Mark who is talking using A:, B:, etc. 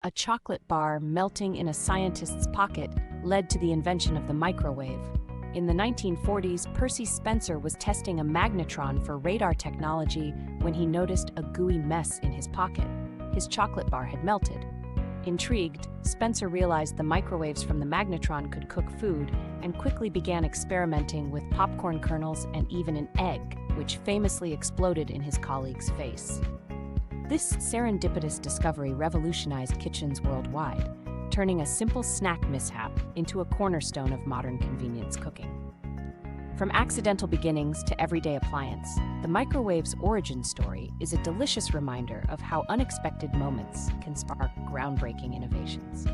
A: a chocolate bar melting in a scientist's pocket led to the invention of the microwave. In the 1940s, Percy Spencer was testing a magnetron for radar technology when he noticed a gooey mess in his pocket. His chocolate bar had melted. Intrigued, Spencer realized the microwaves from the magnetron could cook food and quickly began experimenting with popcorn kernels and even an egg, which famously exploded in his colleague's face. This serendipitous discovery revolutionized kitchens worldwide, turning a simple snack mishap into a cornerstone of modern convenience cooking. From accidental beginnings to everyday appliance, the microwave's origin story is a delicious reminder of how unexpected moments can spark groundbreaking innovations.